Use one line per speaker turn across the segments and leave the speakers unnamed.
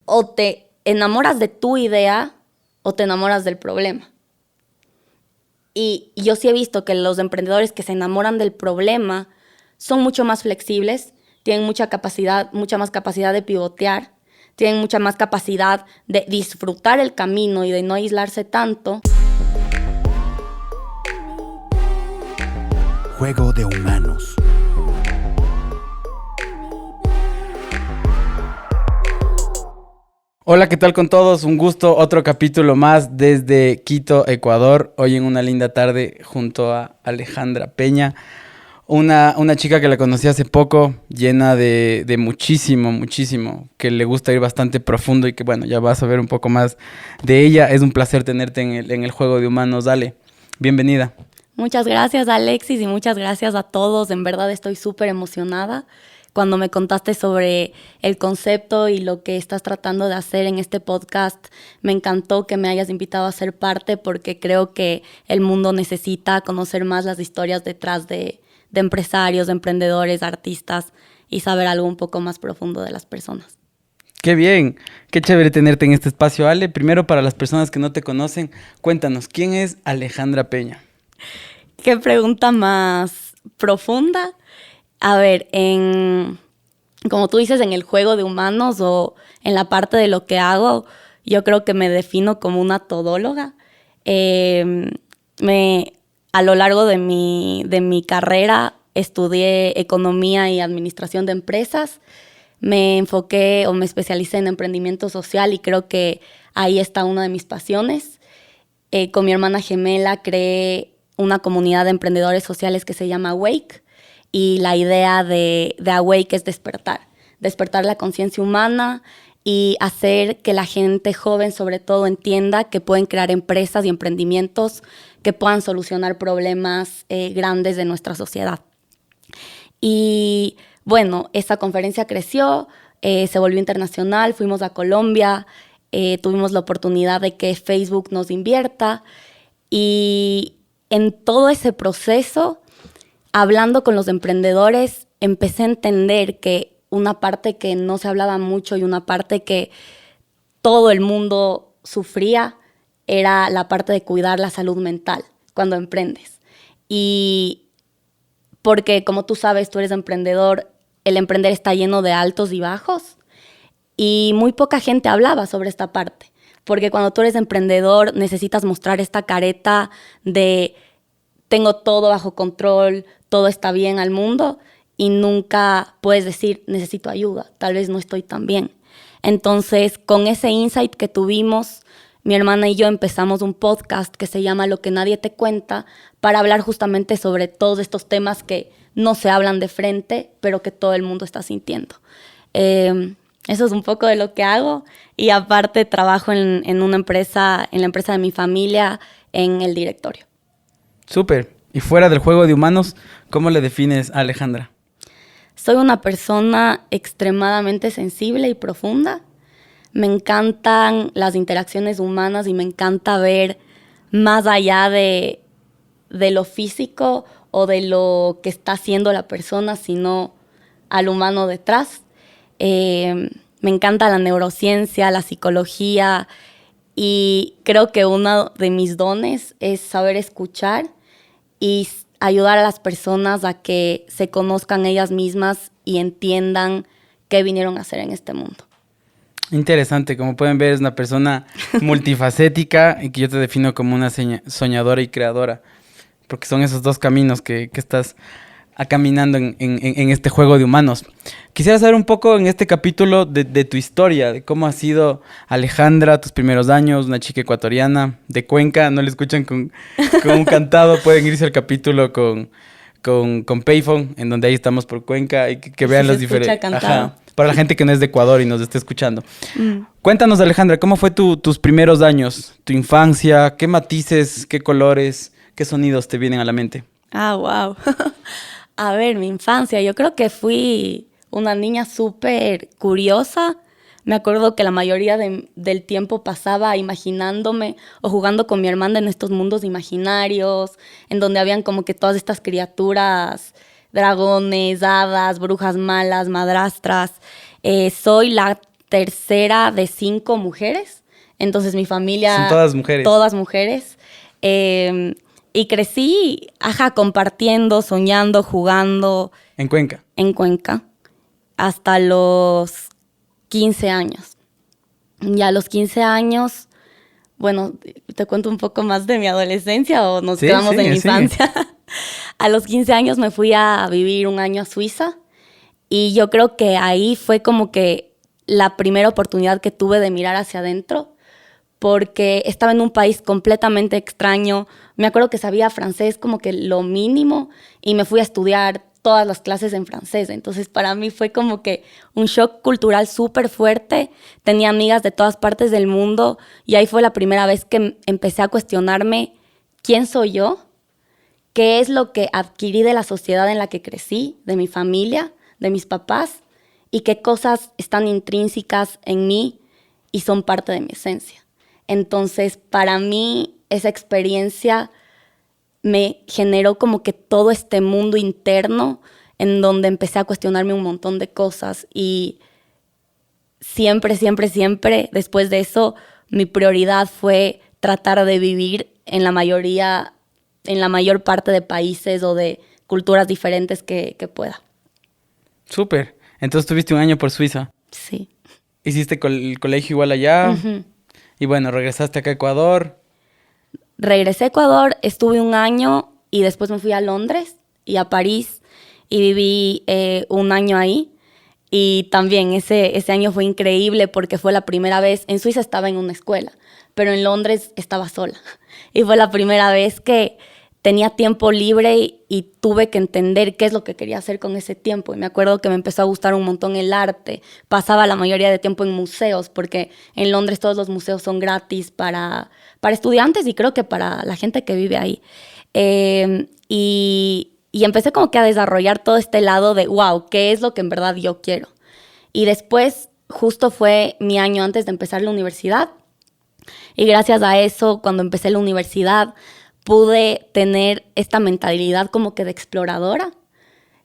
o te enamoras de tu idea o te enamoras del problema. Y yo sí he visto que los emprendedores que se enamoran del problema son mucho más flexibles, tienen mucha más capacidad de pivotear, tienen mucha más capacidad de disfrutar el camino y de no aislarse tanto.
Juego de humanos.
Hola, ¿qué tal con todos? Un gusto, otro capítulo más desde Quito, Ecuador. Hoy en una linda tarde junto a Alejandra Peña, una chica que la conocí hace poco, llena de muchísimo, que le gusta ir bastante profundo y que bueno, ya vas a ver un poco más de ella. Es un placer tenerte en el Juego de Humanos. Dale, bienvenida.
Muchas gracias, Alexis, y muchas gracias a todos. En verdad estoy súper emocionada. Cuando me contaste sobre el concepto y lo que estás tratando de hacer en este podcast, me encantó que me hayas invitado a ser parte porque creo que el mundo necesita conocer más las historias detrás de empresarios, de emprendedores, artistas y saber algo un poco más profundo de las personas.
Qué bien, qué chévere tenerte en este espacio, Ale. Primero, para las personas que no te conocen, cuéntanos, ¿quién es Alejandra Peña?
Qué pregunta más profunda. A ver, como tú dices, en el juego de humanos o en la parte de lo que hago, yo creo que me defino como una todóloga. A lo largo de mi carrera estudié economía y administración de empresas. Me enfoqué o me especialicé en emprendimiento social y creo que ahí está una de mis pasiones. Con mi hermana gemela creé una comunidad de emprendedores sociales que se llama Awake. Y la idea de Awake es despertar la conciencia humana y hacer que la gente joven sobre todo entienda que pueden crear empresas y emprendimientos que puedan solucionar problemas grandes de nuestra sociedad. Y bueno, esta conferencia creció, se volvió internacional, fuimos a Colombia, tuvimos la oportunidad de que Facebook nos invierta y en todo ese proceso, hablando con los emprendedores, empecé a entender que una parte que no se hablaba mucho y una parte que todo el mundo sufría era la parte de cuidar la salud mental cuando emprendes. Y porque, como tú sabes, tú eres emprendedor, el emprender está lleno de altos y bajos y muy poca gente hablaba sobre esta parte. Porque cuando tú eres emprendedor necesitas mostrar esta careta de tengo todo bajo control, todo está bien al mundo y nunca puedes decir necesito ayuda, tal vez no estoy tan bien. Entonces, con ese insight que tuvimos, mi hermana y yo empezamos un podcast que se llama Lo que nadie te cuenta para hablar justamente sobre todos estos temas que no se hablan de frente, pero que todo el mundo está sintiendo. Eso es un poco de lo que hago y aparte trabajo en una empresa, en la empresa de mi familia, en el directorio.
Súper. Y fuera del juego de humanos, ¿cómo le defines a Alejandra?
Soy una persona extremadamente sensible y profunda. Me encantan las interacciones humanas y me encanta ver más allá de lo físico o de lo que está haciendo la persona, sino al humano detrás. Me encanta la neurociencia, la psicología y creo que uno de mis dones es saber escuchar y ayudar a las personas a que se conozcan ellas mismas y entiendan qué vinieron a hacer en este mundo.
Interesante, como pueden ver es una persona multifacética y que yo te defino como una soñadora y creadora, porque son esos dos caminos que estás caminando en este juego de humanos. Quisiera saber un poco en este capítulo de tu historia, de cómo ha sido Alejandra, tus primeros años, una chica ecuatoriana de Cuenca, no le escuchan con un cantado, pueden irse al capítulo con Payphone, en donde ahí estamos por Cuenca, y que vean las diferencias. Para la gente que no es de Ecuador y nos esté escuchando. Cuéntanos, Alejandra, ¿cómo fue tus primeros años, tu infancia? ¿Qué matices, qué colores, qué sonidos te vienen a la mente?
Ah, wow. A ver, mi infancia, yo creo que fui una niña súper curiosa. Me acuerdo que la mayoría del tiempo pasaba imaginándome o jugando con mi hermana en estos mundos imaginarios, en donde habían como que todas estas criaturas, dragones, hadas, brujas malas, madrastras. Soy la tercera de 5 mujeres. Entonces mi familia...
Son todas mujeres.
Todas mujeres. Y crecí, compartiendo, soñando, jugando.
¿En Cuenca?
En Cuenca. Hasta los 15 años. Y a los 15 años, bueno, ¿te cuento un poco más de mi adolescencia o nos quedamos en la infancia? A los 15 años me fui a vivir un año a Suiza y yo creo que ahí fue como que la primera oportunidad que tuve de mirar hacia adentro, porque estaba en un país completamente extraño. Me acuerdo que sabía francés como que lo mínimo y me fui a estudiar todas las clases en francés. Entonces, para mí fue como que un shock cultural súper fuerte. Tenía amigas de todas partes del mundo y ahí fue la primera vez que empecé a cuestionarme quién soy yo, qué es lo que adquirí de la sociedad en la que crecí, de mi familia, de mis papás, y qué cosas están intrínsecas en mí y son parte de mi esencia. Entonces, para mí, esa experiencia me generó como que todo este mundo interno en donde empecé a cuestionarme un montón de cosas y siempre, después de eso, mi prioridad fue tratar de vivir en la mayor parte de países o de culturas diferentes que pueda.
Súper. Entonces tuviste un año por Suiza.
Sí.
¿Hiciste el colegio igual allá?
Uh-huh.
Y bueno, regresaste acá a Ecuador.
Regresé a Ecuador, estuve un año y después me fui a Londres y a París y viví un año ahí. Y también ese año fue increíble porque fue la primera vez, en Suiza estaba en una escuela, pero en Londres estaba sola. Y fue la primera vez que tenía tiempo libre y tuve que entender qué es lo que quería hacer con ese tiempo. Y me acuerdo que me empezó a gustar un montón el arte. Pasaba la mayoría de tiempo en museos, porque en Londres todos los museos son gratis para estudiantes y creo que para la gente que vive ahí. Y empecé como que a desarrollar todo este lado de, wow, ¿qué es lo que en verdad yo quiero? Y después, justo fue mi año antes de empezar la universidad. Y gracias a eso, cuando empecé la universidad, pude tener esta mentalidad como que de exploradora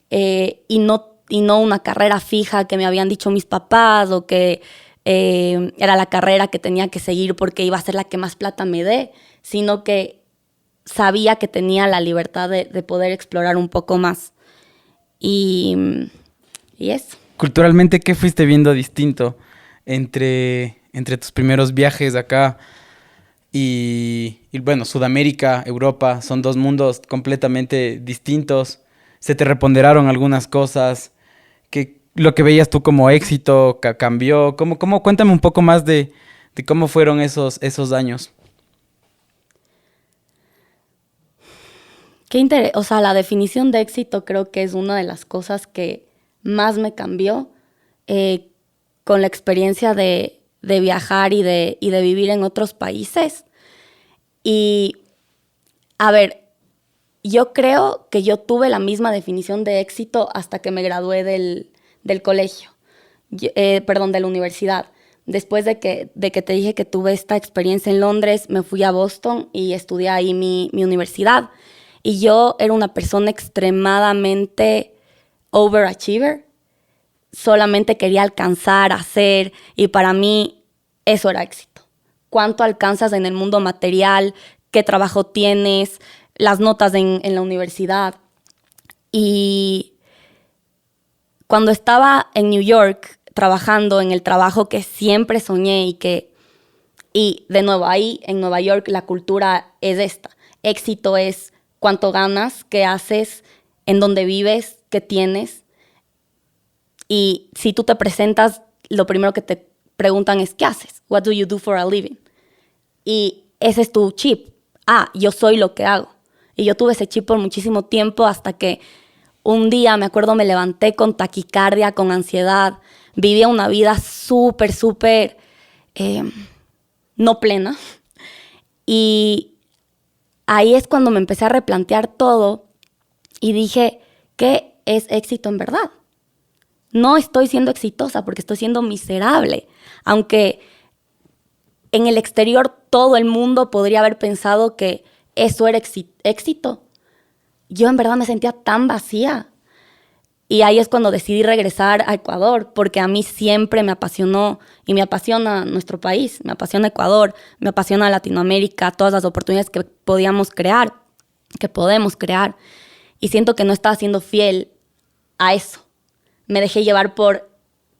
y no una carrera fija que me habían dicho mis papás o que era la carrera que tenía que seguir porque iba a ser la que más plata me dé, sino que sabía que tenía la libertad de poder explorar un poco más. Y eso.
Culturalmente, ¿qué fuiste viendo distinto entre tus primeros viajes acá y bueno, Sudamérica, Europa? Son dos mundos completamente distintos. ¿Se te reponderaron algunas cosas? ¿Qué, lo que veías tú como éxito cambió? Cuéntame un poco más de cómo fueron esos años.
O sea, la definición de éxito creo que es una de las cosas que más me cambió con la experiencia de viajar y de vivir en otros países. Y, a ver, yo creo que yo tuve la misma definición de éxito hasta que me gradué del colegio, de la universidad. Después de que te dije que tuve esta experiencia en Londres, me fui a Boston y estudié ahí mi universidad. Y yo era una persona extremadamente overachiever. Solamente quería alcanzar, hacer, y para mí eso era éxito. ¿Cuánto alcanzas en el mundo material? ¿Qué trabajo tienes? Las notas en la universidad. Y cuando estaba en New York trabajando en el trabajo que siempre soñé y de nuevo ahí en Nueva York la cultura es esta. Éxito es cuánto ganas, qué haces, en dónde vives, qué tienes. Y si tú te presentas, lo primero que te preguntan es, ¿qué haces? What do you do for a living? Y ese es tu chip. Yo soy lo que hago. Y yo tuve ese chip por muchísimo tiempo hasta que un día, me acuerdo, me levanté con taquicardia, con ansiedad. Vivía una vida súper no plena. Y ahí es cuando me empecé a replantear todo y dije, ¿qué es éxito en verdad? No estoy siendo exitosa porque estoy siendo miserable. Aunque en el exterior todo el mundo podría haber pensado que eso era éxito. Yo en verdad me sentía tan vacía. Y ahí es cuando decidí regresar a Ecuador, porque a mí siempre me apasionó y me apasiona nuestro país, me apasiona Ecuador, me apasiona Latinoamérica, todas las oportunidades que podíamos crear, que podemos crear. Y siento que no estaba siendo fiel a eso. Me dejé llevar por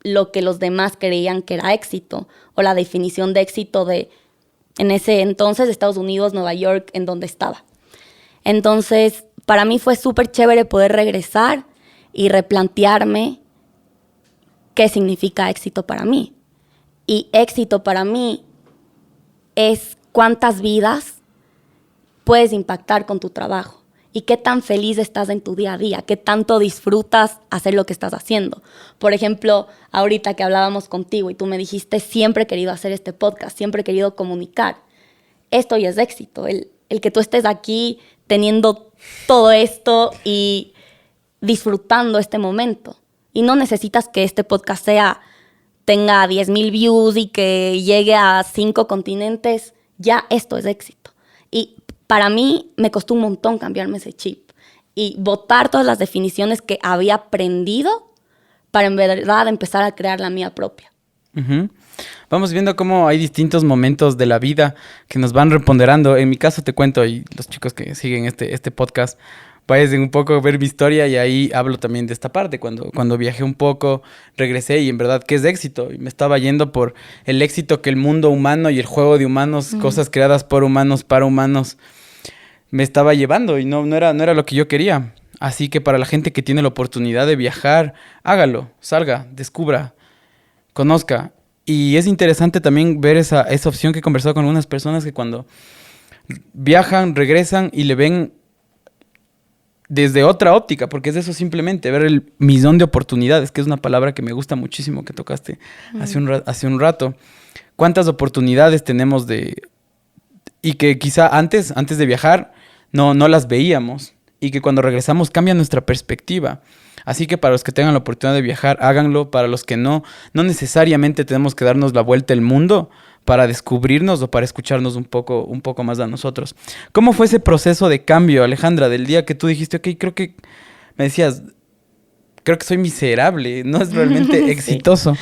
lo que los demás creían que era éxito, o la definición de éxito de, en ese entonces, Estados Unidos, Nueva York, en donde estaba. Entonces, para mí fue súper chévere poder regresar y replantearme qué significa éxito para mí. Y éxito para mí es cuántas vidas puedes impactar con tu trabajo y qué tan feliz estás en tu día a día, qué tanto disfrutas hacer lo que estás haciendo. Por ejemplo, ahorita que hablábamos contigo y tú me dijiste, siempre he querido hacer este podcast, siempre he querido comunicar. Esto ya es éxito, el que tú estés aquí teniendo todo esto y disfrutando este momento. Y no necesitas que este podcast tenga 10,000 views y que llegue a 5 continentes. Ya esto es éxito. Y para mí me costó un montón cambiarme ese chip y botar todas las definiciones que había aprendido para en verdad empezar a crear la mía propia.
Uh-huh. Vamos viendo cómo hay distintos momentos de la vida que nos van reponderando. En mi caso te cuento, y los chicos que siguen este podcast, vayan un poco a ver mi historia y ahí hablo también de esta parte. Cuando viajé un poco, regresé y en verdad, ¿qué es éxito? Y me estaba yendo por el éxito que el mundo humano y el juego de humanos, cosas creadas por humanos, para humanos, me estaba llevando y no era lo que yo quería. Así que para la gente que tiene la oportunidad de viajar, hágalo, salga, descubra, conozca. Y es interesante también ver esa opción que he conversado con algunas personas que cuando viajan, regresan y le ven desde otra óptica, porque es eso simplemente, ver el millón de oportunidades, que es una palabra que me gusta muchísimo que tocaste hace un rato. ¿Cuántas oportunidades tenemos y que quizá antes de viajar no las veíamos y que cuando regresamos cambia nuestra perspectiva? Así que para los que tengan la oportunidad de viajar, háganlo. Para los que no necesariamente tenemos que darnos la vuelta al mundo para descubrirnos o para escucharnos un poco más a nosotros. ¿Cómo fue ese proceso de cambio, Alejandra, del día que tú dijiste, ok, me decías, creo que soy miserable, no es realmente exitoso?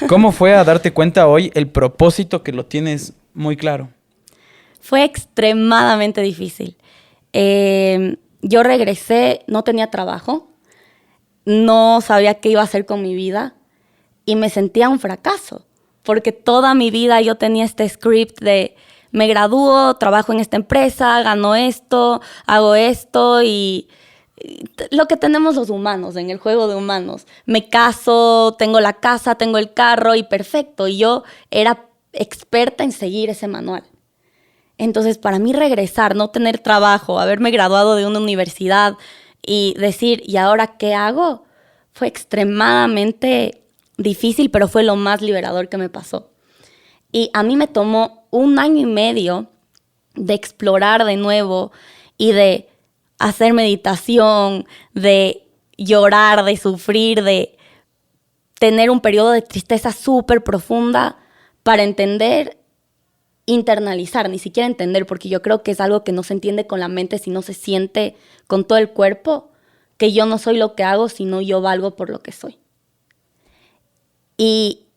¿Cómo fue a darte cuenta hoy el propósito que lo tienes muy claro?
Fue extremadamente difícil. Yo regresé, no tenía trabajo, no sabía qué iba a hacer con mi vida y me sentía un fracaso, porque toda mi vida yo tenía este script de me gradúo, trabajo en esta empresa, gano esto, hago esto y lo que tenemos los humanos en el juego de humanos. Me caso, tengo la casa, tengo el carro y perfecto. Y yo era experta en seguir ese manual. Entonces, para mí regresar, no tener trabajo, haberme graduado de una universidad y decir, ¿y ahora qué hago? Fue extremadamente difícil, pero fue lo más liberador que me pasó. Y a mí me tomó 1 año y medio de explorar de nuevo y de hacer meditación, de llorar, de sufrir, de tener un periodo de tristeza súper profunda para entender, internalizar, ni siquiera entender, porque yo creo que es algo que no se entiende con la mente, sino se siente con todo el cuerpo, que yo no soy lo que hago, sino yo valgo por lo que soy. Y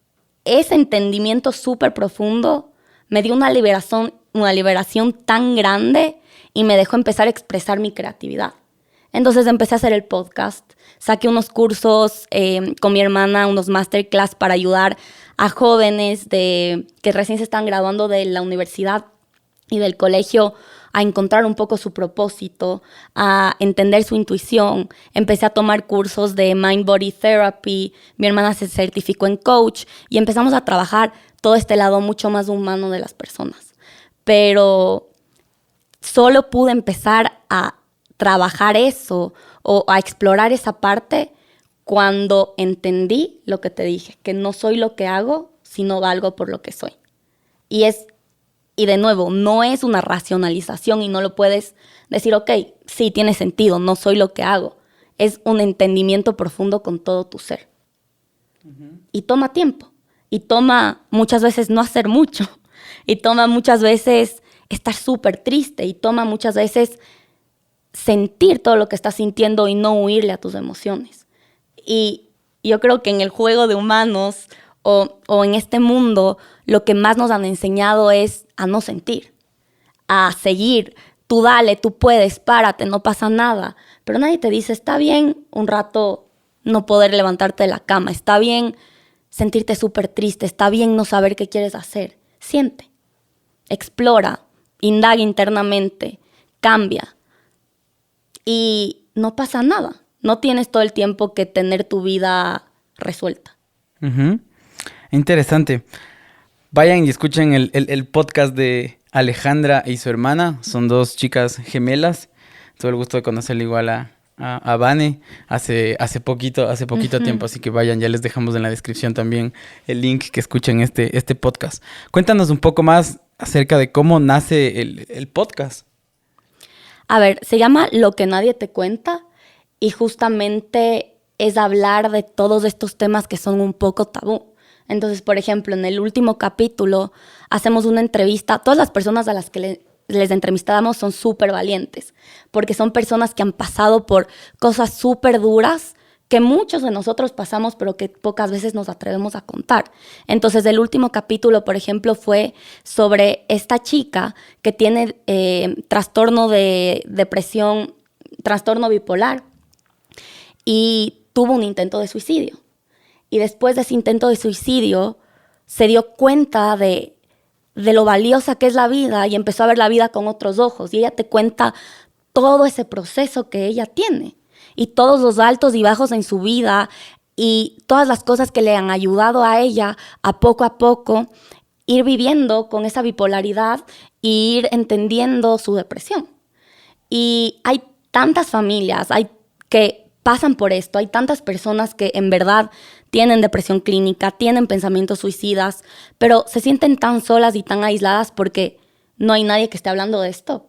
ese entendimiento súper profundo me dio una liberación tan grande y me dejó empezar a expresar mi creatividad. Entonces empecé a hacer el podcast, saqué unos cursos con mi hermana, unos masterclass para ayudar a jóvenes que recién se están graduando de la universidad y del colegio a encontrar un poco su propósito, a entender su intuición. Empecé a tomar cursos de Mind Body Therapy, mi hermana se certificó en coach y empezamos a trabajar todo este lado mucho más humano de las personas. Pero solo pude empezar a trabajar eso o a explorar esa parte cuando entendí lo que te dije, que no soy lo que hago, sino valgo por lo que soy. Y de nuevo, no es una racionalización y no lo puedes decir, ok, sí, tiene sentido, no soy lo que hago. Es un entendimiento profundo con todo tu ser. Uh-huh. Y toma tiempo. Y toma muchas veces no hacer mucho. Y toma muchas veces estar súper triste. Y toma muchas veces sentir todo lo que estás sintiendo y no huirle a tus emociones. Y yo creo que en el juego de humanos o en este mundo, lo que más nos han enseñado es a no sentir, a seguir. Tú dale, tú puedes, párate, no pasa nada. Pero nadie te dice, está bien un rato no poder levantarte de la cama, está bien sentirte súper triste, está bien no saber qué quieres hacer. Siente, explora, indaga internamente, cambia. Y no pasa nada. No tienes todo el tiempo que tener tu vida resuelta.
Uh-huh. Interesante. Vayan y escuchen el podcast de Alejandra y su hermana. Son dos chicas gemelas. Tuve el gusto de conocerla igual a Vane hace poquito tiempo. Así que vayan, ya les dejamos en la descripción también el link que escuchen este podcast. Cuéntanos un poco más acerca de cómo nace el podcast.
A ver, se llama Lo que nadie te cuenta y justamente es hablar de todos estos temas que son un poco tabú. Entonces, por ejemplo, en el último capítulo hacemos una entrevista. Todas las personas a las que les entrevistamos son súper valientes, porque son personas que han pasado por cosas súper duras que muchos de nosotros pasamos, pero que pocas veces nos atrevemos a contar. Entonces, el último capítulo, por ejemplo, fue sobre esta chica que tiene trastorno de depresión, trastorno bipolar, y tuvo un intento de suicidio. Y después de ese intento de suicidio, se dio cuenta de lo valiosa que es la vida y empezó a ver la vida con otros ojos. Y ella te cuenta todo ese proceso que ella tiene y todos los altos y bajos en su vida y todas las cosas que le han ayudado a ella a poco ir viviendo con esa bipolaridad e ir entendiendo su depresión. Y hay tantas familias que pasan por esto, hay tantas personas que en verdad tienen depresión clínica, tienen pensamientos suicidas, pero se sienten tan solas y tan aisladas porque no hay nadie que esté hablando de esto.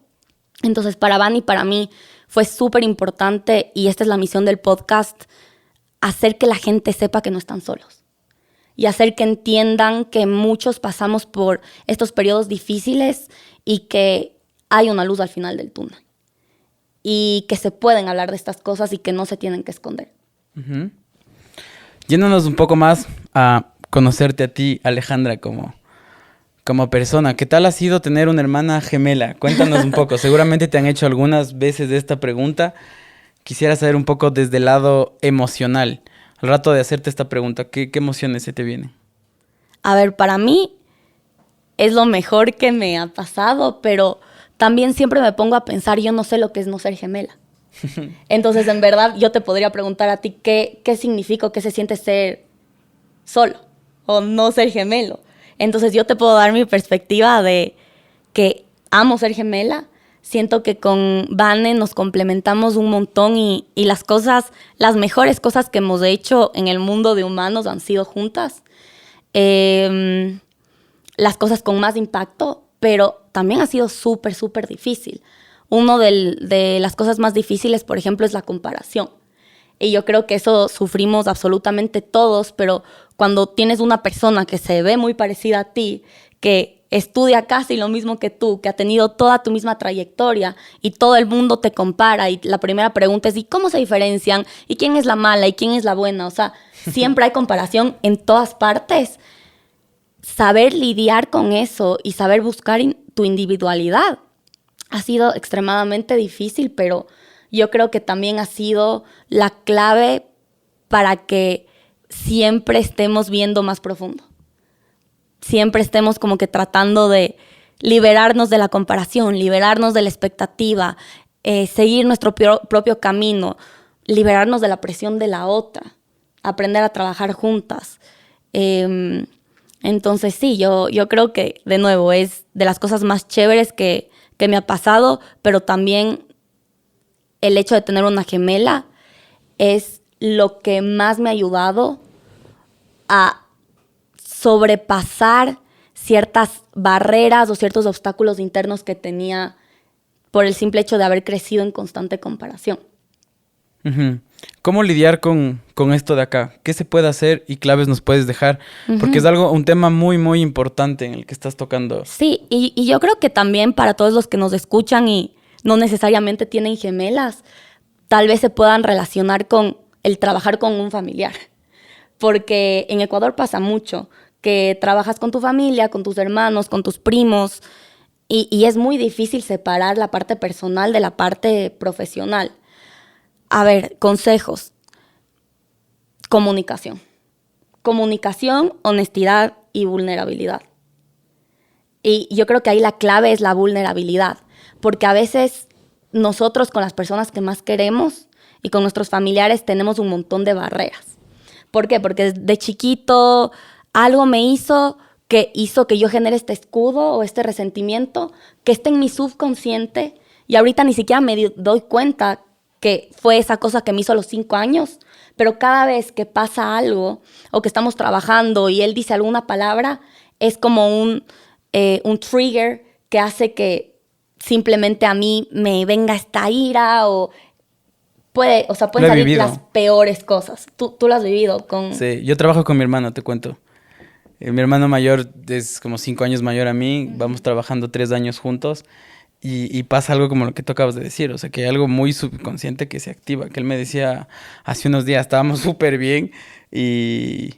Entonces, para Vane y para mí fue súper importante, y esta es la misión del podcast, hacer que la gente sepa que no están solos y hacer que entiendan que muchos pasamos por estos periodos difíciles y que hay una luz al final del túnel y que se pueden hablar de estas cosas y que no se tienen que esconder.
Uh-huh. Yéndonos un poco más a conocerte a ti, Alejandra, como persona. ¿Qué tal ha sido tener una hermana gemela? Cuéntanos un poco. Seguramente te han hecho algunas veces de esta pregunta. Quisiera saber un poco desde el lado emocional. Al rato de hacerte esta pregunta, ¿qué emociones se te vienen?
A ver, para mí es lo mejor que me ha pasado, pero también siempre me pongo a pensar, yo no sé lo que es no ser gemela. Entonces, en verdad, yo te podría preguntar a ti qué significa o qué se siente ser solo o no ser gemelo. Entonces, yo te puedo dar mi perspectiva de que amo ser gemela. Siento que con Vane nos complementamos un montón y las mejores cosas que hemos hecho en el mundo de humanos han sido juntas. Las cosas con más impacto, pero también ha sido súper, súper difícil. Una de las cosas más difíciles, por ejemplo, es la comparación. Y yo creo que eso sufrimos absolutamente todos, pero cuando tienes una persona que se ve muy parecida a ti, que estudia casi lo mismo que tú, que ha tenido toda tu misma trayectoria y todo el mundo te compara y la primera pregunta es ¿y cómo se diferencian? ¿Y quién es la mala? ¿Y quién es la buena? O sea, siempre hay comparación en todas partes. Saber lidiar con eso y saber buscar tu individualidad ha sido extremadamente difícil, pero yo creo que también ha sido la clave para que siempre estemos viendo más profundo. Siempre estemos como que tratando de liberarnos de la comparación, liberarnos de la expectativa, seguir nuestro propio camino, liberarnos de la presión de la otra, aprender a trabajar juntas. Entonces sí, yo creo que, de nuevo, es de las cosas más chéveres que me ha pasado, pero también el hecho de tener una gemela es lo que más me ha ayudado a sobrepasar ciertas barreras o ciertos obstáculos internos que tenía por el simple hecho de haber crecido en constante comparación.
Uh-huh. ¿Cómo lidiar con esto de acá? ¿Qué se puede hacer y claves nos puedes dejar? Porque es un tema muy, muy importante en el que estás tocando.
Sí, y yo creo que también para todos los que nos escuchan y no necesariamente tienen gemelas, tal vez se puedan relacionar con el trabajar con un familiar. Porque en Ecuador pasa mucho que trabajas con tu familia, con tus hermanos, con tus primos, y es muy difícil separar la parte personal de la parte profesional. A ver, consejos. Comunicación. Comunicación, honestidad y vulnerabilidad. Y yo creo que ahí la clave es la vulnerabilidad, porque a veces nosotros con las personas que más queremos y con nuestros familiares tenemos un montón de barreras. ¿Por qué? Porque de chiquito algo me hizo que yo genere este escudo o este resentimiento que está en mi subconsciente y ahorita ni siquiera me doy cuenta que fue esa cosa que me hizo a los 5 años, pero cada vez que pasa algo o que estamos trabajando y él dice alguna palabra, es como un trigger que hace que simplemente a mí me venga esta ira o pueden salir las peores cosas. Tú lo has vivido con...
Sí, yo trabajo con mi hermano, te cuento. Mi hermano mayor es como 5 años mayor a mí, vamos trabajando 3 años juntos y pasa algo como lo que tú acabas de decir, o sea, que hay algo muy subconsciente que se activa, que él me decía hace unos días, estábamos súper bien y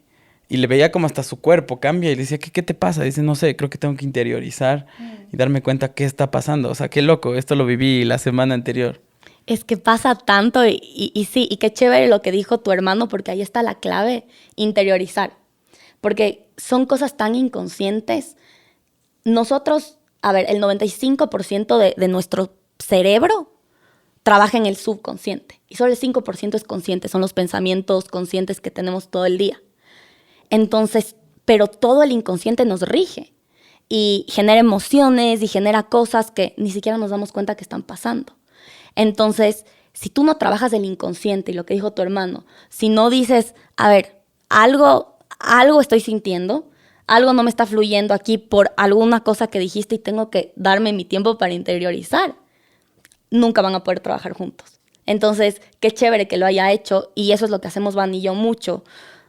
le veía como hasta su cuerpo cambia y le decía, ¿qué te pasa? Dice, no sé, creo que tengo que interiorizar y darme cuenta qué está pasando, o sea, qué loco, esto lo viví la semana anterior.
Es que pasa tanto y sí, y qué chévere lo que dijo tu hermano, porque ahí está la clave, interiorizar. Porque son cosas tan inconscientes. Nosotros, a ver, el 95% de nuestro cerebro trabaja en el subconsciente. Y solo el 5% es consciente, son los pensamientos conscientes que tenemos todo el día. Entonces, pero todo el inconsciente nos rige. Y genera emociones y genera cosas que ni siquiera nos damos cuenta que están pasando. Entonces, si tú no trabajas el inconsciente y lo que dijo tu hermano, si no dices, a ver, algo estoy sintiendo, algo no me está fluyendo aquí por alguna cosa que dijiste y tengo que darme mi tiempo para interiorizar, nunca van a poder trabajar juntos. Entonces, qué chévere que lo haya hecho y eso es lo que hacemos Van y yo mucho,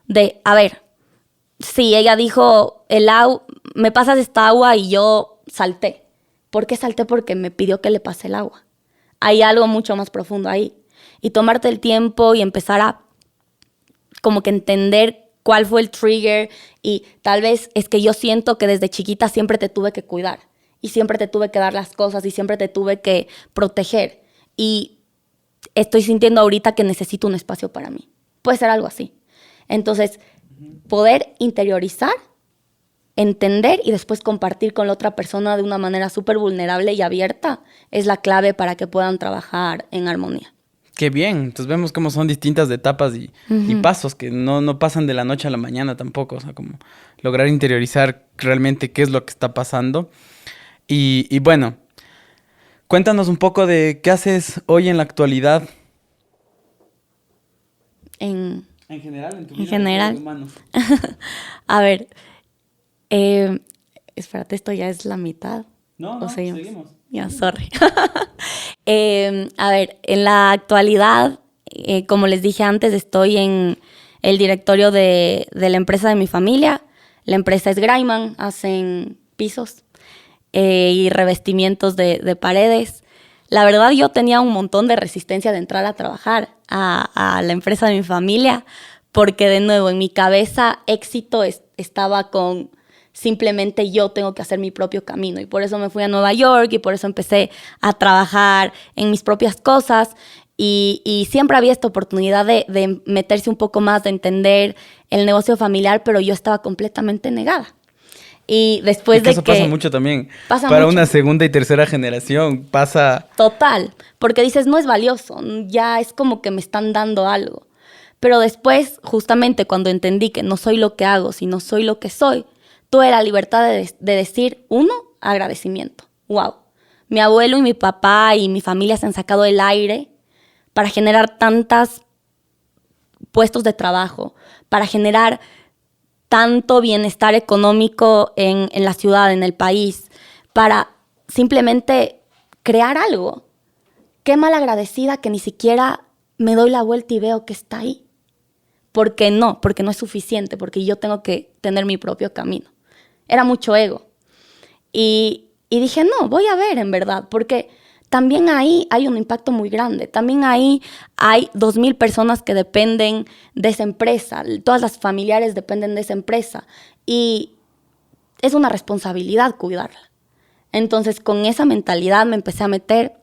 de, a ver, sí, ella dijo, me pasas esta agua y yo salté. ¿Por qué salté? Porque me pidió que le pase el agua. Hay algo mucho más profundo ahí. Y tomarte el tiempo y empezar a como que entender cuál fue el trigger y tal vez es que yo siento que desde chiquita siempre te tuve que cuidar y siempre te tuve que dar las cosas y siempre te tuve que proteger y estoy sintiendo ahorita que necesito un espacio para mí. Puede ser algo así. Entonces, poder interiorizar, entender y después compartir con la otra persona de una manera súper vulnerable y abierta es la clave para que puedan trabajar en armonía.
Qué bien, entonces vemos cómo son distintas etapas y pasos que no pasan de la noche a la mañana tampoco, o sea, como lograr interiorizar realmente qué es lo que está pasando. Y bueno, cuéntanos un poco de qué haces hoy en la actualidad. En general, en tu vida.
En general. A ver, espérate, esto ya es la mitad.
No, seguimos.
Ya, sorry. A ver, en la actualidad, como les dije antes, estoy en el directorio de la empresa de mi familia. La empresa es Graiman, hacen pisos y revestimientos de paredes. La verdad, yo tenía un montón de resistencia de entrar a trabajar a la empresa de mi familia, porque de nuevo, en mi cabeza, éxito estaba con... Simplemente yo tengo que hacer mi propio camino y por eso me fui a Nueva York y por eso empecé a trabajar en mis propias cosas y siempre había esta oportunidad de meterse un poco más, de entender el negocio familiar, pero yo estaba completamente negada. Y después de que...
Eso pasa mucho también.
Pasa
para
mucho.
Una segunda y tercera generación pasa...
Total, porque dices, no es valioso, ya es como que me están dando algo. Pero después, justamente cuando entendí que no soy lo que hago, sino soy lo que soy, tuve la libertad de decir, uno, agradecimiento. Wow, mi abuelo y mi papá y mi familia se han sacado el aire para generar tantos puestos de trabajo, para generar tanto bienestar económico en la ciudad, en el país, para simplemente crear algo. Qué mal agradecida que ni siquiera me doy la vuelta y veo que está ahí. Porque no es suficiente, porque yo tengo que tener mi propio camino. Era mucho ego. Y dije, no, voy a ver en verdad, porque también ahí hay un impacto muy grande. También ahí hay 2,000 personas que dependen de esa empresa. Todas las familiares dependen de esa empresa. Y es una responsabilidad cuidarla. Entonces, con esa mentalidad me empecé a meter.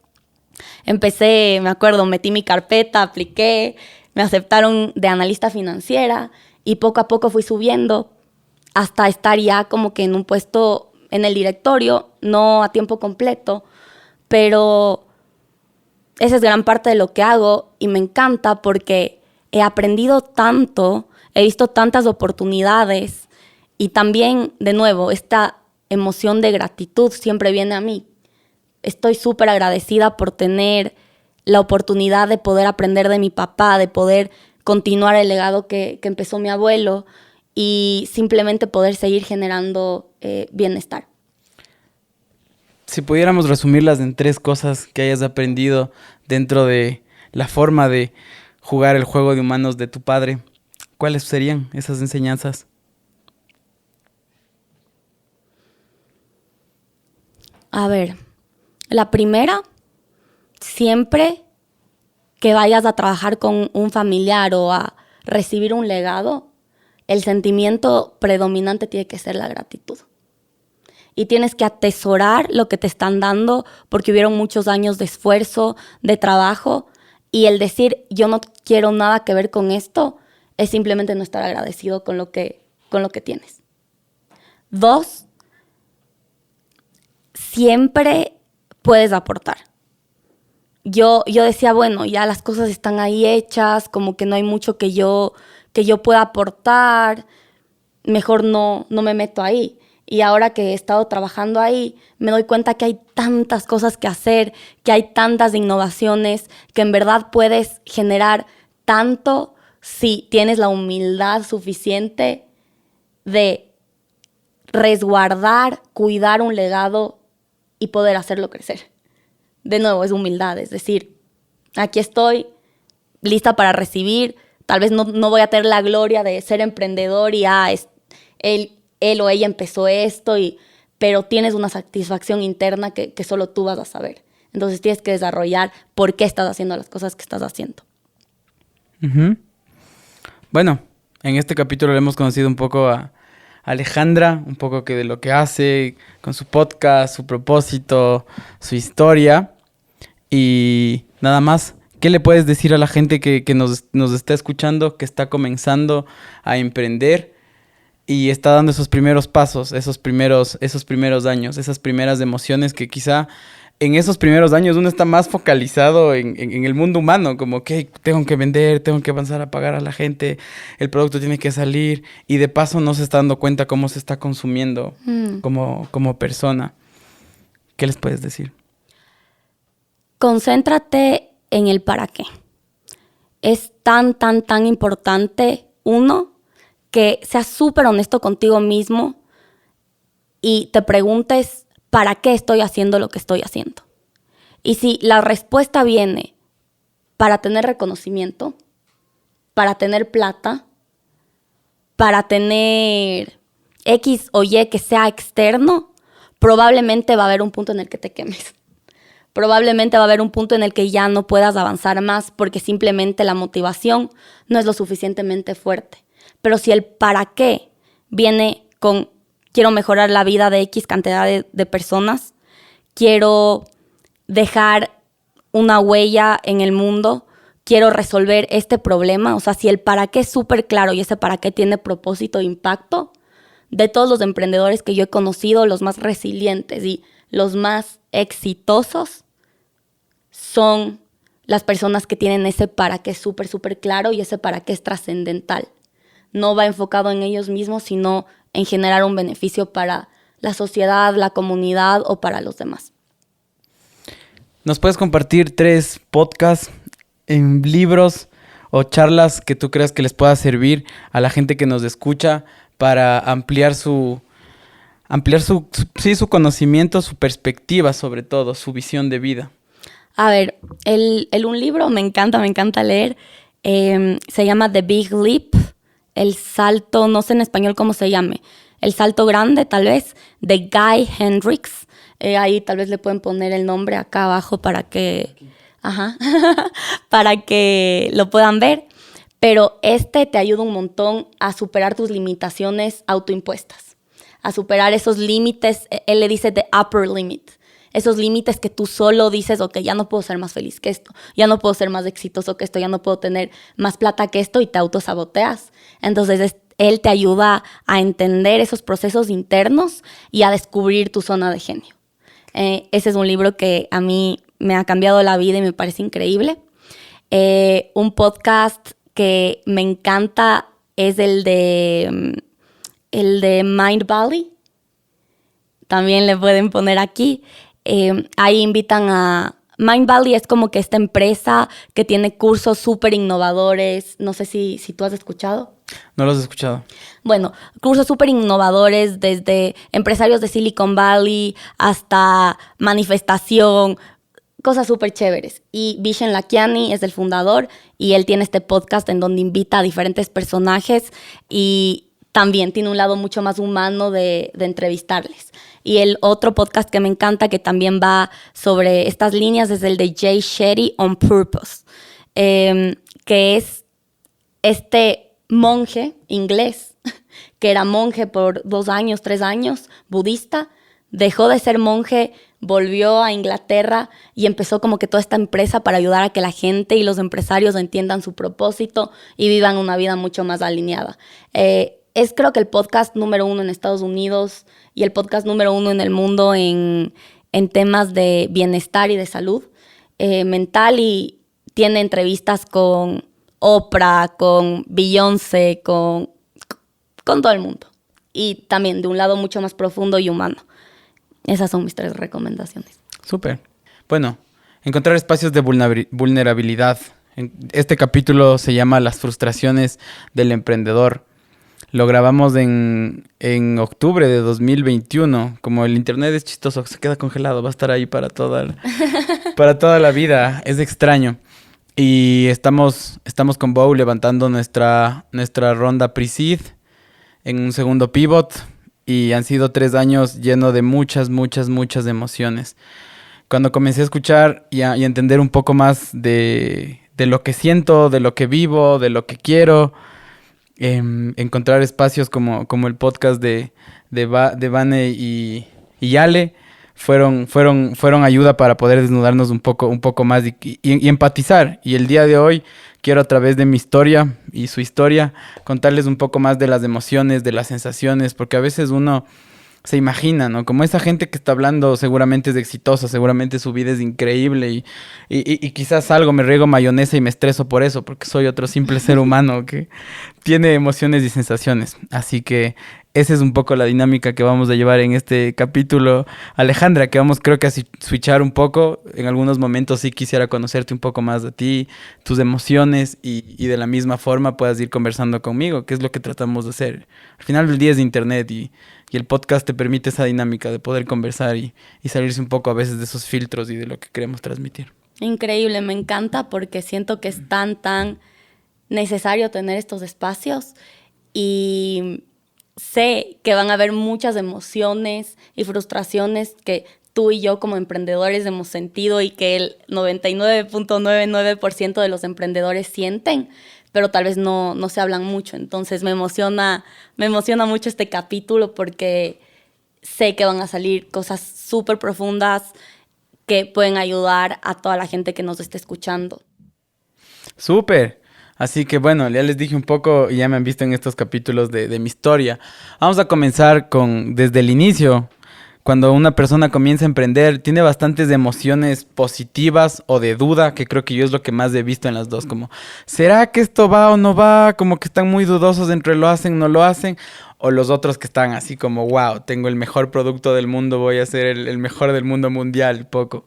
Me acuerdo, metí mi carpeta, apliqué, me aceptaron de analista financiera y poco a poco fui subiendo hasta estar ya como que en un puesto en el directorio, no a tiempo completo, pero esa es gran parte de lo que hago y me encanta porque he aprendido tanto, he visto tantas oportunidades y también, de nuevo, esta emoción de gratitud siempre viene a mí. Estoy súper agradecida por tener la oportunidad de poder aprender de mi papá, de poder continuar el legado que empezó mi abuelo y simplemente poder seguir generando bienestar.
Si pudiéramos resumirlas en 3 cosas que hayas aprendido dentro de la forma de jugar el juego de humanos de tu padre, ¿cuáles serían esas enseñanzas?
A ver, la primera, siempre que vayas a trabajar con un familiar o a recibir un legado, el sentimiento predominante tiene que ser la gratitud. Y tienes que atesorar lo que te están dando porque hubieron muchos años de esfuerzo, de trabajo. Y el decir, yo no quiero nada que ver con esto, es simplemente no estar agradecido con lo que tienes. 2, siempre puedes aportar. Yo decía, bueno, ya las cosas están ahí hechas, como que no hay mucho que yo pueda aportar, mejor no me meto ahí. Y ahora que he estado trabajando ahí, me doy cuenta que hay tantas cosas que hacer, que hay tantas innovaciones, que en verdad puedes generar tanto si tienes la humildad suficiente de resguardar, cuidar un legado y poder hacerlo crecer. De nuevo, es humildad, es decir, aquí estoy, lista para recibir, tal vez no voy a tener la gloria de ser emprendedor y él o ella empezó esto, pero tienes una satisfacción interna que solo tú vas a saber. Entonces tienes que desarrollar por qué estás haciendo las cosas que estás haciendo.
Uh-huh. Bueno, en este capítulo le hemos conocido un poco a Alejandra, un poco de lo que hace con su podcast, su propósito, su historia. Y nada más, ¿qué le puedes decir a la gente que nos está escuchando, que está comenzando a emprender y está dando esos primeros pasos, esos primeros años, esas primeras emociones que quizá en esos primeros años uno está más focalizado en el mundo humano, como que tengo que vender, tengo que avanzar a pagar a la gente, el producto tiene que salir y de paso no se está dando cuenta cómo se está consumiendo como persona? ¿Qué les puedes decir?
Concéntrate en el para qué. Es tan importante, uno, que seas súper honesto contigo mismo y te preguntes ¿para qué estoy haciendo lo que estoy haciendo? Y si la respuesta viene para tener reconocimiento, para tener plata, para tener X o Y que sea externo, probablemente va a haber un punto en el que te quemes. Probablemente va a haber un punto en el que ya no puedas avanzar más porque simplemente la motivación no es lo suficientemente fuerte. Pero si el para qué viene con quiero mejorar la vida de X cantidad de personas, quiero dejar una huella en el mundo, quiero resolver este problema, o sea, si el para qué es súper claro y ese para qué tiene propósito e impacto, de todos los emprendedores que yo he conocido, los más resilientes y los más exitosos son las personas que tienen ese para qué súper claro y ese para qué es trascendental. No va enfocado en ellos mismos, sino en generar un beneficio para la sociedad, la comunidad o para los demás.
¿Nos puedes compartir 3 podcasts, libros o charlas que tú creas que les pueda servir a la gente que nos escucha para ampliar su conocimiento, su perspectiva sobre todo, su visión de vida?
A ver, un libro me encanta leer, se llama The Big Leap, el salto, no sé en español cómo se llame, El salto grande, tal vez, de Guy Hendricks. Ahí tal vez le pueden poner el nombre acá abajo para que, para que lo puedan ver. Pero te ayuda un montón a superar tus limitaciones autoimpuestas, a superar esos límites. Él le dice the upper limit. Esos límites que tú solo dices, ok, ya no puedo ser más feliz que esto, ya no puedo ser más exitoso que esto, ya no puedo tener más plata que esto, y te autosaboteas. Entonces él te ayuda a entender esos procesos internos y a descubrir tu zona de genio. Ese es un libro que a mí me ha cambiado la vida y me parece increíble. Un podcast que me encanta es el de Mind Valley. También le pueden poner aquí. Ahí invitan a... Mind Valley es como que esta empresa que tiene cursos súper innovadores. No sé si tú has escuchado.
No los he escuchado.
Bueno, cursos súper innovadores desde empresarios de Silicon Valley hasta manifestación, cosas súper chéveres. Y Vishen Lakhiani es el fundador y él tiene este podcast en donde invita a diferentes personajes y también tiene un lado mucho más humano de entrevistarles. Y el otro podcast que me encanta, que también va sobre estas líneas, es el de Jay Shetty on Purpose, que es este monje inglés, que era monje por 2 años, 3 años, budista, dejó de ser monje, volvió a Inglaterra y empezó como que toda esta empresa para ayudar a que la gente y los empresarios entiendan su propósito y vivan una vida mucho más alineada. Es creo que el podcast número 1 en Estados Unidos y el podcast número 1 en el mundo en temas de bienestar y de salud mental, y tiene entrevistas con Oprah, con Beyoncé, con todo el mundo. Y también de un lado mucho más profundo y humano. Esas son mis 3 recomendaciones.
Súper. Bueno, encontrar espacios de vulnerabilidad. Este capítulo se llama Las frustraciones del emprendedor. Lo grabamos en octubre de 2021. Como el internet es chistoso, se queda congelado, va a estar ahí para toda la vida. Es extraño. Y estamos con Bow levantando nuestra ronda pre-seed en un segundo pivot. Y han sido 3 años llenos de muchas emociones. Cuando comencé a escuchar y a entender un poco más de lo que siento, de lo que vivo, de lo que quiero, encontrar espacios como el podcast de Vane y Ale fueron ayuda para poder desnudarnos un poco más y empatizar. Y el día de hoy quiero, a través de mi historia y su historia, contarles un poco más de las emociones, de las sensaciones, porque a veces uno se imagina, ¿no? Como esa gente que está hablando seguramente es exitosa, seguramente su vida es increíble y quizás algo me riego mayonesa y me estreso por eso, porque soy otro simple ser humano que tiene emociones y sensaciones. Así que esa es un poco la dinámica que vamos a llevar en este capítulo. Alejandra, que vamos creo que a switchar un poco. En algunos momentos sí quisiera conocerte un poco más de ti, tus emociones y de la misma forma puedas ir conversando conmigo, que es lo que tratamos de hacer. Al final del día es internet y el podcast te permite esa dinámica de poder conversar y salirse un poco a veces de esos filtros y de lo que queremos transmitir.
Increíble, me encanta porque siento que es tan necesario tener estos espacios y sé que van a haber muchas emociones y frustraciones que tú y yo como emprendedores hemos sentido y que el 99.99% de los emprendedores sienten, pero tal vez no se hablan mucho. Entonces me emociona mucho este capítulo porque sé que van a salir cosas súper profundas que pueden ayudar a toda la gente que nos esté escuchando.
¡Súper! Así que bueno, ya les dije un poco y ya me han visto en estos capítulos de mi historia. Vamos a comenzar desde el inicio. Cuando una persona comienza a emprender, tiene bastantes emociones positivas o de duda, que creo que yo es lo que más he visto en las dos. Como, ¿será que esto va o no va? Como que están muy dudosos entre lo hacen, no lo hacen. O los otros que están así como, wow, tengo el mejor producto del mundo, voy a ser el mejor del mundo mundial, poco.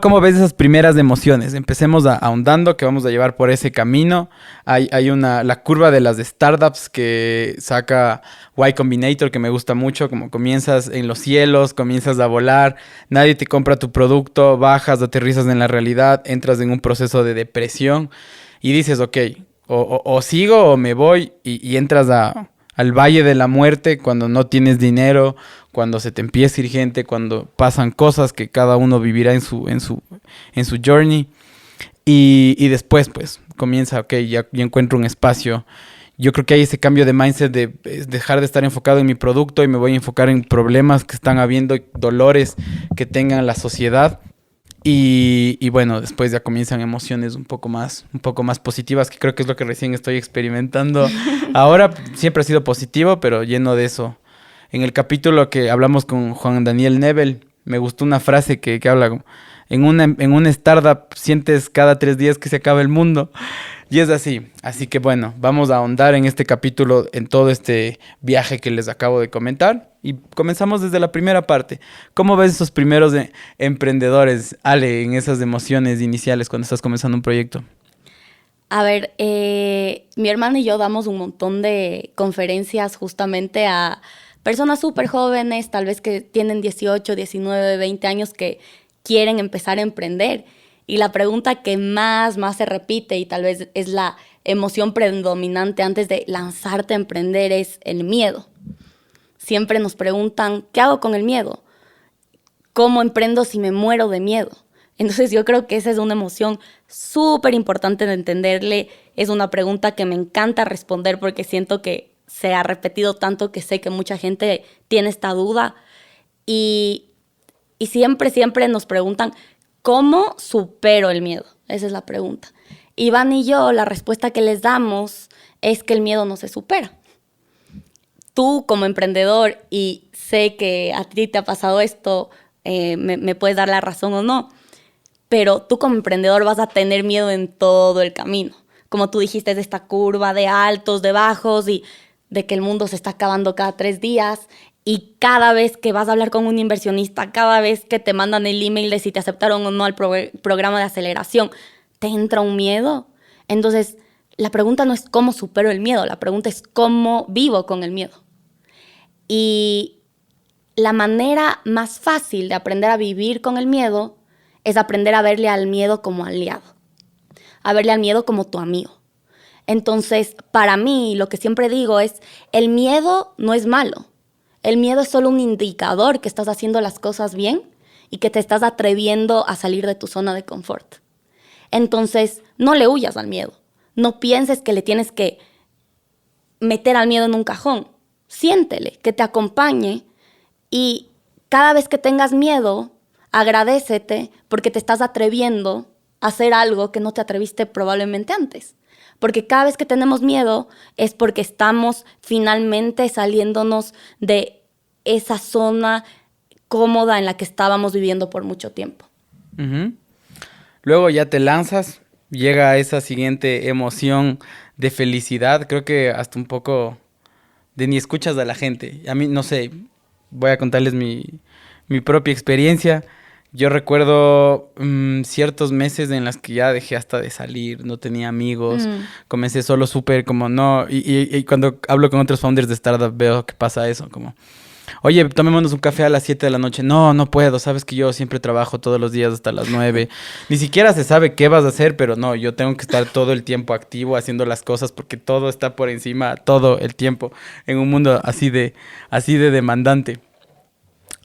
¿Cómo ves esas primeras emociones? Empecemos ahondando, que vamos a llevar por ese camino. Hay la curva de las startups que saca Y Combinator, que me gusta mucho. Como comienzas en los cielos, comienzas a volar, nadie te compra tu producto, bajas, aterrizas en la realidad, entras en un proceso de depresión y dices, ok, o sigo o me voy y entras a al valle de la muerte, cuando no tienes dinero, cuando se te empieza a ir gente, cuando pasan cosas que cada uno vivirá en su journey. Y después, pues, comienza, ok, ya encuentro un espacio. Yo creo que hay ese cambio de mindset de dejar de estar enfocado en mi producto y me voy a enfocar en problemas que están habiendo, dolores que tenga la sociedad. Y bueno, después ya comienzan emociones un poco más positivas, que creo que es lo que recién estoy experimentando. Ahora siempre ha sido positivo, pero lleno de eso. En el capítulo que hablamos con Juan Daniel Nebel, me gustó una frase que habla como, en una startup sientes cada 3 días que se acaba el mundo. Y es así. Así que bueno, vamos a ahondar en este capítulo, en todo este viaje que les acabo de comentar. Y comenzamos desde la primera parte. ¿Cómo ves esos primeros emprendedores, Ale, en esas emociones iniciales cuando estás comenzando un proyecto?
A ver, mi hermana y yo damos un montón de conferencias justamente a personas súper jóvenes, tal vez que tienen 18, 19, 20 años, que quieren empezar a emprender. Y la pregunta que más se repite, y tal vez es la emoción predominante antes de lanzarte a emprender, es el miedo. Siempre nos preguntan, ¿qué hago con el miedo? ¿Cómo emprendo si me muero de miedo? Entonces yo creo que esa es una emoción súper importante de entenderle. Es una pregunta que me encanta responder porque siento que se ha repetido tanto que sé que mucha gente tiene esta duda. Y siempre nos preguntan, ¿cómo supero el miedo? Esa es la pregunta. Iván y yo, la respuesta que les damos es que el miedo no se supera. Tú como emprendedor, y sé que a ti te ha pasado esto, me puedes dar la razón o no, pero tú como emprendedor vas a tener miedo en todo el camino. Como tú dijiste, de esta curva de altos, de bajos, y de que el mundo se está acabando cada 3 días. Y cada vez que vas a hablar con un inversionista, cada vez que te mandan el email de si te aceptaron o no al programa de aceleración, ¿te entra un miedo? Entonces, la pregunta no es cómo supero el miedo, la pregunta es cómo vivo con el miedo. Y la manera más fácil de aprender a vivir con el miedo es aprender a verle al miedo como aliado, a verle al miedo como tu amigo. Entonces, para mí, lo que siempre digo es, el miedo no es malo. El miedo es solo un indicador que estás haciendo las cosas bien y que te estás atreviendo a salir de tu zona de confort. Entonces, no le huyas al miedo. No pienses que le tienes que meter al miedo en un cajón. Siéntele, que te acompañe, y cada vez que tengas miedo, agradécete porque te estás atreviendo a hacer algo que no te atreviste probablemente antes. Porque cada vez que tenemos miedo es porque estamos finalmente saliéndonos de esa zona cómoda en la que estábamos viviendo por mucho tiempo.
Uh-huh. Luego ya te lanzas, llega esa siguiente emoción de felicidad, creo que hasta un poco de ni escuchas a la gente. A mí, no sé, voy a contarles mi propia experiencia. Yo recuerdo ciertos meses en las que ya dejé hasta de salir, no tenía amigos, comencé solo súper como no, y cuando hablo con otros founders de startup veo que pasa eso, como, oye, tomémonos un café a las 7 de la noche. No puedo, sabes que yo siempre trabajo todos los días hasta las 9. Ni siquiera se sabe qué vas a hacer, pero no, yo tengo que estar todo el tiempo activo haciendo las cosas porque todo está por encima todo el tiempo en un mundo así de demandante.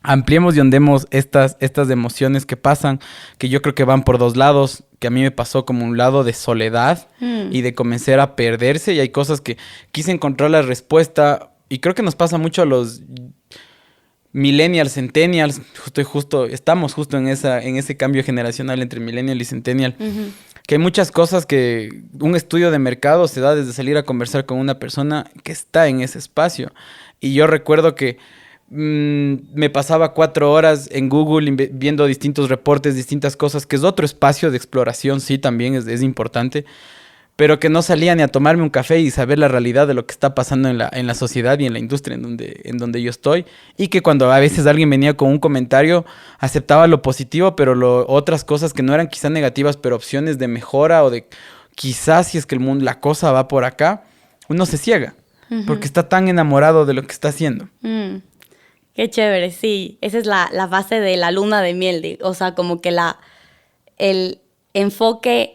Ampliemos y hondemos estas emociones que pasan, que yo creo que van por 2 lados, que a mí me pasó como un lado de soledad y de comenzar a perderse, y hay cosas que quise encontrar la respuesta, y creo que nos pasa mucho a los millennials, centennials, estamos justo en ese cambio generacional entre millennial y centennial, que hay muchas cosas que un estudio de mercado se da desde salir a conversar con una persona que está en ese espacio, y yo recuerdo que me pasaba 4 horas en Google viendo distintos reportes, distintas cosas, que es otro espacio de exploración, sí, también es importante, pero que no salía ni a tomarme un café y saber la realidad de lo que está pasando en la sociedad y en la industria en donde yo estoy, y que cuando a veces alguien venía con un comentario, aceptaba lo positivo, pero otras cosas que no eran quizás negativas, pero opciones de mejora o de quizás si es que la cosa va por acá, uno se ciega, porque está tan enamorado de lo que está haciendo.
Qué chévere, sí. Esa es la base de la luna de miel. O sea, como que el enfoque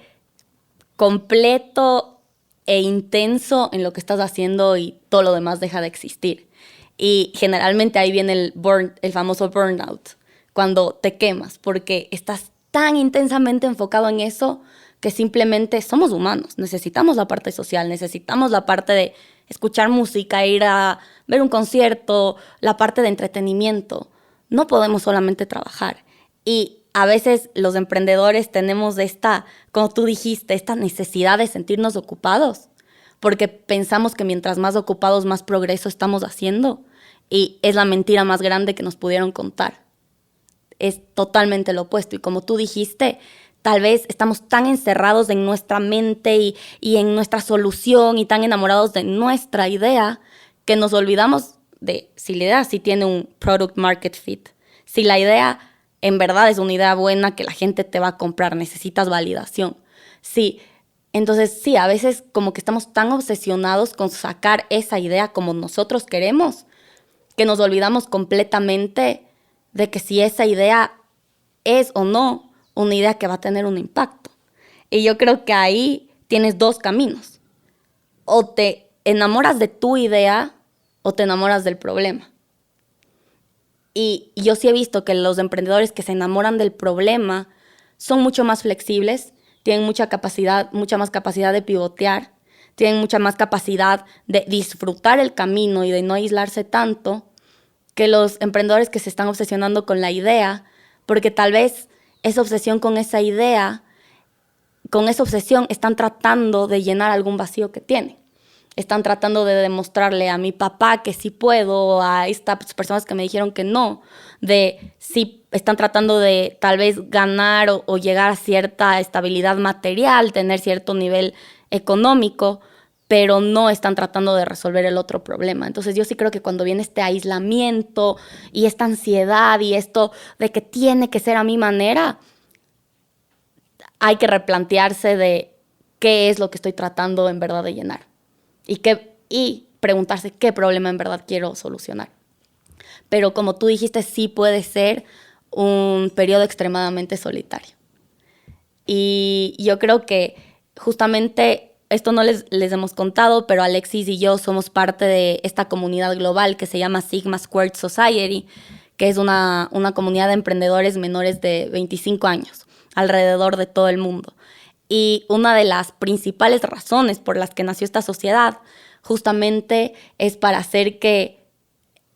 completo e intenso en lo que estás haciendo y todo lo demás deja de existir. Y generalmente ahí viene el famoso burnout, cuando te quemas, porque estás tan intensamente enfocado en eso que simplemente somos humanos. Necesitamos la parte social, necesitamos la parte de escuchar música, ir a ver un concierto, la parte de entretenimiento. No podemos solamente trabajar. Y a veces los emprendedores tenemos esta, como tú dijiste, esta necesidad de sentirnos ocupados, porque pensamos que mientras más ocupados, más progreso estamos haciendo. Y es la mentira más grande que nos pudieron contar. Es totalmente lo opuesto. Y como tú dijiste, tal vez estamos tan encerrados en nuestra mente y en nuestra solución y tan enamorados de nuestra idea que nos olvidamos de si la idea sí tiene un product market fit. Si la idea en verdad es una idea buena que la gente te va a comprar, necesitas validación. Sí, entonces sí, a veces como que estamos tan obsesionados con sacar esa idea como nosotros queremos que nos olvidamos completamente de que si esa idea es o no una idea que va a tener un impacto. Y yo creo que ahí tienes dos caminos. O te enamoras de tu idea o te enamoras del problema. Y yo sí he visto que los emprendedores que se enamoran del problema son mucho más flexibles, tienen mucha más capacidad de pivotear, tienen mucha más capacidad de disfrutar el camino y de no aislarse tanto que los emprendedores que se están obsesionando con la idea, porque tal vez esa obsesión con esa idea, con esa obsesión están tratando de llenar algún vacío que tienen. Están tratando de demostrarle a mi papá que sí puedo, a estas personas que me dijeron que no, de sí están tratando de tal vez ganar o llegar a cierta estabilidad material, tener cierto nivel económico, pero no están tratando de resolver el otro problema. Entonces yo sí creo que cuando viene este aislamiento y esta ansiedad y esto de que tiene que ser a mi manera, hay que replantearse de qué es lo que estoy tratando en verdad de llenar y preguntarse qué problema en verdad quiero solucionar. Pero como tú dijiste, sí puede ser un periodo extremadamente solitario. Y yo creo que justamente esto no les hemos contado, pero Alexis y yo somos parte de esta comunidad global que se llama Sigma Squared Society, que es una comunidad de emprendedores menores de 25 años alrededor de todo el mundo. Y una de las principales razones por las que nació esta sociedad justamente es para hacer que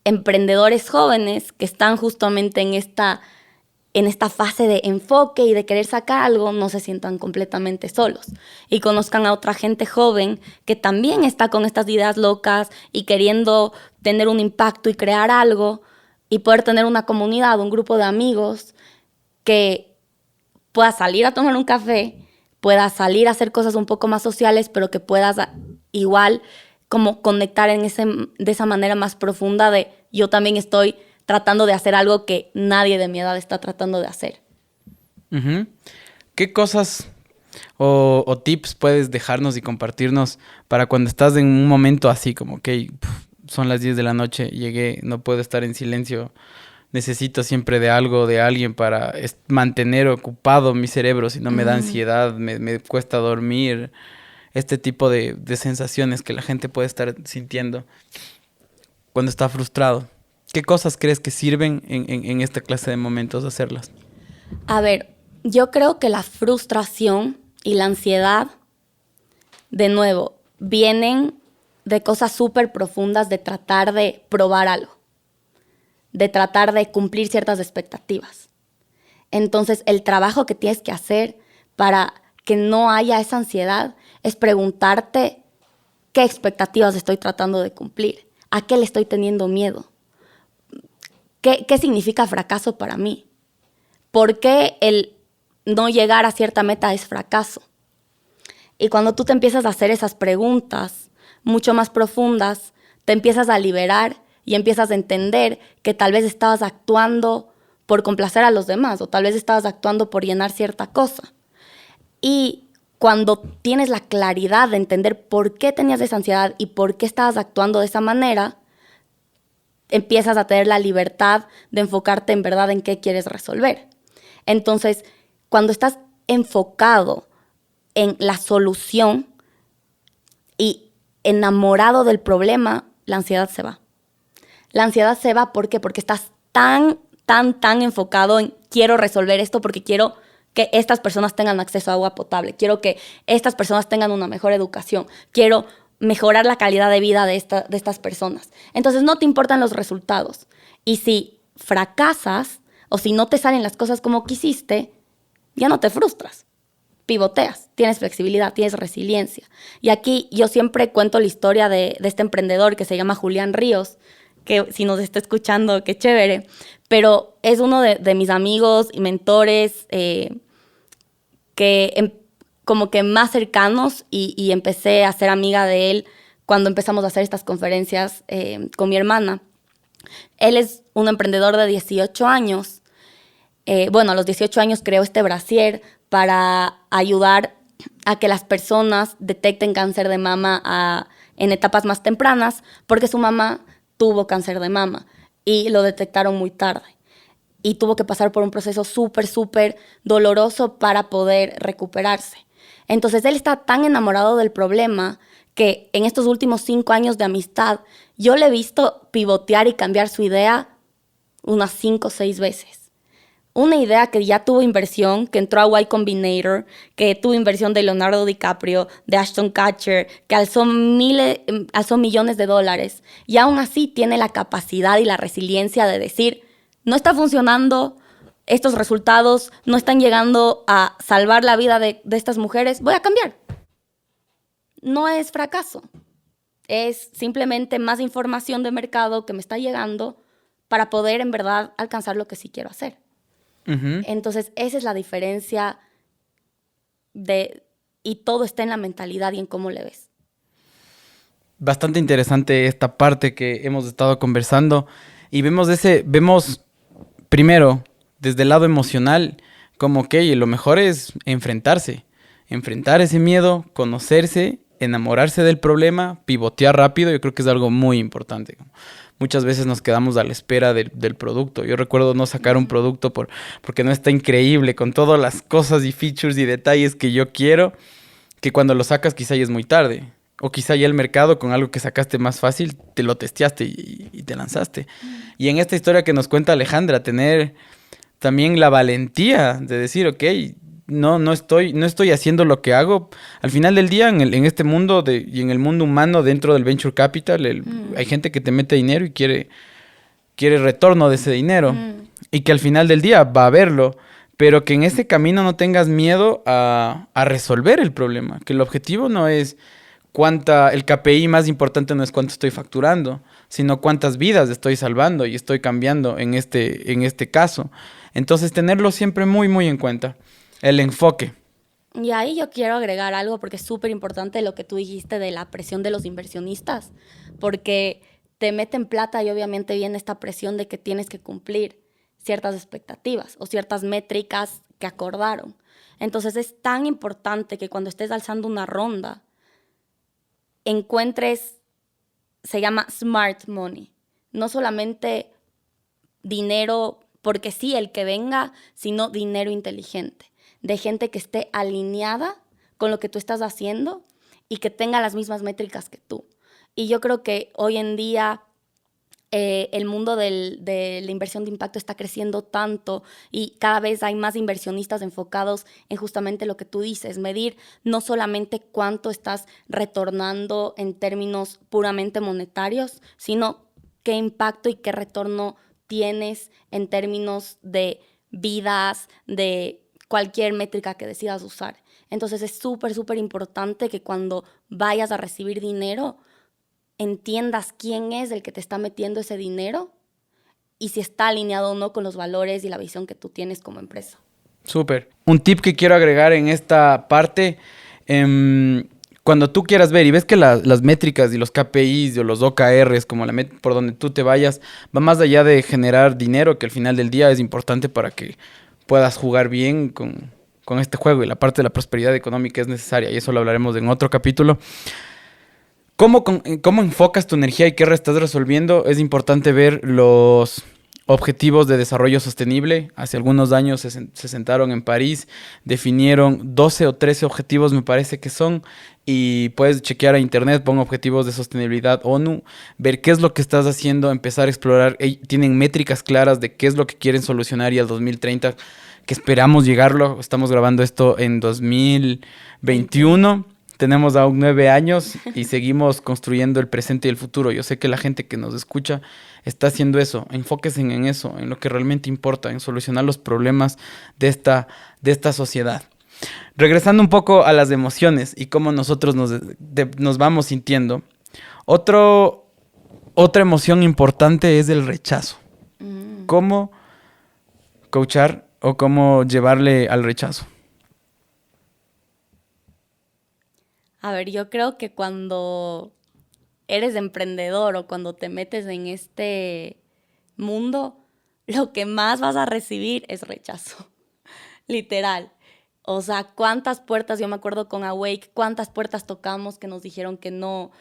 emprendedores jóvenes que están justamente en esta fase de enfoque y de querer sacar algo, no se sientan completamente solos y conozcan a otra gente joven que también está con estas ideas locas y queriendo tener un impacto y crear algo y poder tener una comunidad, un grupo de amigos que pueda salir a tomar un café, pueda salir a hacer cosas un poco más sociales, pero que puedas igual como conectar de esa manera más profunda de yo también estoy tratando de hacer algo que nadie de mi edad está tratando de hacer.
Uh-huh. ¿Qué cosas o tips puedes dejarnos y compartirnos para cuando estás en un momento así como que son las 10 de la noche, llegué, no puedo estar en silencio, necesito siempre de algo, de alguien para mantener ocupado mi cerebro, si no me da ansiedad, me cuesta dormir, este tipo de sensaciones que la gente puede estar sintiendo cuando está frustrado? ¿Qué cosas crees que sirven en esta clase de momentos hacerlas?
A ver, yo creo que la frustración y la ansiedad, de nuevo, vienen de cosas súper profundas de tratar de probar algo, de tratar de cumplir ciertas expectativas. Entonces, el trabajo que tienes que hacer para que no haya esa ansiedad es preguntarte qué expectativas estoy tratando de cumplir, a qué le estoy teniendo miedo. ¿Qué significa fracaso para mí? ¿Por qué el no llegar a cierta meta es fracaso? Y cuando tú te empiezas a hacer esas preguntas mucho más profundas, te empiezas a liberar y empiezas a entender que tal vez estabas actuando por complacer a los demás o tal vez estabas actuando por llenar cierta cosa. Y cuando tienes la claridad de entender por qué tenías esa ansiedad y por qué estabas actuando de esa manera, empiezas a tener la libertad de enfocarte en verdad en qué quieres resolver. Entonces, cuando estás enfocado en la solución, y enamorado del problema, la ansiedad se va. La ansiedad se va, ¿por qué? Porque estás tan enfocado en quiero resolver esto porque quiero que estas personas tengan acceso a agua potable, quiero que estas personas tengan una mejor educación, quiero mejorar la calidad de vida de estas personas. Entonces no te importan los resultados. Y si fracasas o si no te salen las cosas como quisiste, ya no te frustras. Pivoteas, tienes flexibilidad, tienes resiliencia. Y aquí yo siempre cuento la historia de este emprendedor que se llama Julián Ríos, que si nos está escuchando, qué chévere, pero es uno de mis amigos y mentores como que más cercanos y empecé a ser amiga de él cuando empezamos a hacer estas conferencias con mi hermana. Él es un emprendedor de 18 años. A los 18 años creó este brasier para ayudar a que las personas detecten cáncer de mama en etapas más tempranas, porque su mamá tuvo cáncer de mama y lo detectaron muy tarde. Y tuvo que pasar por un proceso súper doloroso para poder recuperarse. Entonces, él está tan enamorado del problema que en estos últimos 5 años de amistad, yo le he visto pivotear y cambiar su idea unas 5 o 6 veces. Una idea que ya tuvo inversión, que entró a Y Combinator, que tuvo inversión de Leonardo DiCaprio, de Ashton Kutcher, que alzó millones de dólares. Y aún así tiene la capacidad y la resiliencia de decir, no está funcionando, estos resultados no están llegando a salvar la vida de estas mujeres, voy a cambiar. No es fracaso, es simplemente más información de mercado que me está llegando para poder en verdad alcanzar lo que sí quiero hacer. Uh-huh. Entonces, esa es la diferencia y todo está en la mentalidad y en cómo le ves.
Bastante interesante esta parte que hemos estado conversando y vemos primero, desde el lado emocional, como que lo mejor es enfrentar ese miedo, conocerse, enamorarse del problema, pivotear rápido. Yo creo que es algo muy importante. Muchas veces nos quedamos a la espera del producto. Yo recuerdo no sacar un producto porque no está increíble, con todas las cosas y features y detalles que yo quiero, que cuando lo sacas quizá ya es muy tarde. O quizá ya el mercado con algo que sacaste más fácil, te lo testeaste y te lanzaste. Y en esta historia que nos cuenta Alejandra, tener también la valentía de decir, ok, no estoy haciendo lo que hago. Al final del día, en este mundo y en el mundo humano, dentro del venture capital, hay gente que te mete dinero y quiere retorno de ese dinero. Y que al final del día va a verlo. Pero que en ese camino no tengas miedo a resolver el problema. Que el objetivo no es el KPI más importante no es cuánto estoy facturando, sino cuántas vidas estoy salvando y estoy cambiando en este caso. Entonces, tenerlo siempre muy, muy en cuenta. El enfoque.
Y ahí yo quiero agregar algo porque es súper importante lo que tú dijiste de la presión de los inversionistas, porque te meten plata y obviamente viene esta presión de que tienes que cumplir ciertas expectativas o ciertas métricas que acordaron. Entonces es tan importante que cuando estés alzando una ronda encuentres, se llama smart money, no solamente dinero porque sí, el que venga, sino dinero inteligente, de gente que esté alineada con lo que tú estás haciendo y que tenga las mismas métricas que tú. Y yo creo que hoy en día el mundo de la inversión de impacto está creciendo tanto y cada vez hay más inversionistas enfocados en justamente lo que tú dices, medir no solamente cuánto estás retornando en términos puramente monetarios, sino qué impacto y qué retorno tienes en términos de vidas, de cualquier métrica que decidas usar. Entonces es súper importante que cuando vayas a recibir dinero, entiendas quién es el que te está metiendo ese dinero y si está alineado o no con los valores y la visión que tú tienes como empresa.
Súper. Un tip que quiero agregar en esta parte, cuando tú quieras ver y ves que las métricas y los KPIs o los OKRs, como por donde tú te vayas, va más allá de generar dinero, que al final del día es importante para que puedas jugar bien con este juego, y la parte de la prosperidad económica es necesaria, y eso lo hablaremos en otro capítulo. ¿Cómo enfocas tu energía y qué estás resolviendo? Es importante ver objetivos de desarrollo sostenible. Hace algunos años se sentaron en París, definieron 12 o 13 objetivos, me parece que son, y puedes chequear a internet, pon objetivos de sostenibilidad ONU, ver qué es lo que estás haciendo, empezar a explorar. Tienen métricas claras de qué es lo que quieren solucionar y al 2030, que esperamos llegarlo. Estamos grabando esto en 2021. Tenemos aún 9 años y seguimos construyendo el presente y el futuro. Yo sé que la gente que nos escucha está haciendo eso. Enfóquense en eso, en lo que realmente importa, en solucionar los problemas de esta sociedad. Regresando un poco a las emociones y cómo nosotros nos vamos sintiendo, otra emoción importante es el rechazo. ¿Cómo coachar o cómo llevarle al rechazo?
A ver, yo creo que cuando eres emprendedor o cuando te metes en este mundo, lo que más vas a recibir es rechazo, literal. O sea, cuántas puertas, yo me acuerdo con Awake, cuántas puertas tocamos que nos dijeron que no,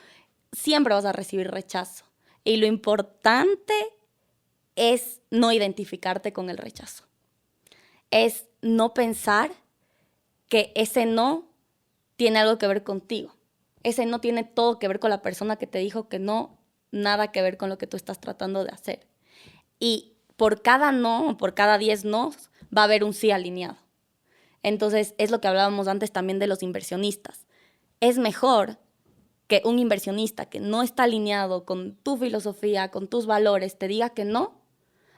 siempre vas a recibir rechazo. Y lo importante es no identificarte con el rechazo. Es no pensar que ese no tiene algo que ver contigo. Ese no tiene todo que ver con la persona que te dijo que no, nada que ver con lo que tú estás tratando de hacer. Y por cada no, por cada 10 no, va a haber un sí alineado. Entonces, es lo que hablábamos antes también de los inversionistas. Es mejor que un inversionista que no está alineado con tu filosofía, con tus valores, te diga que no,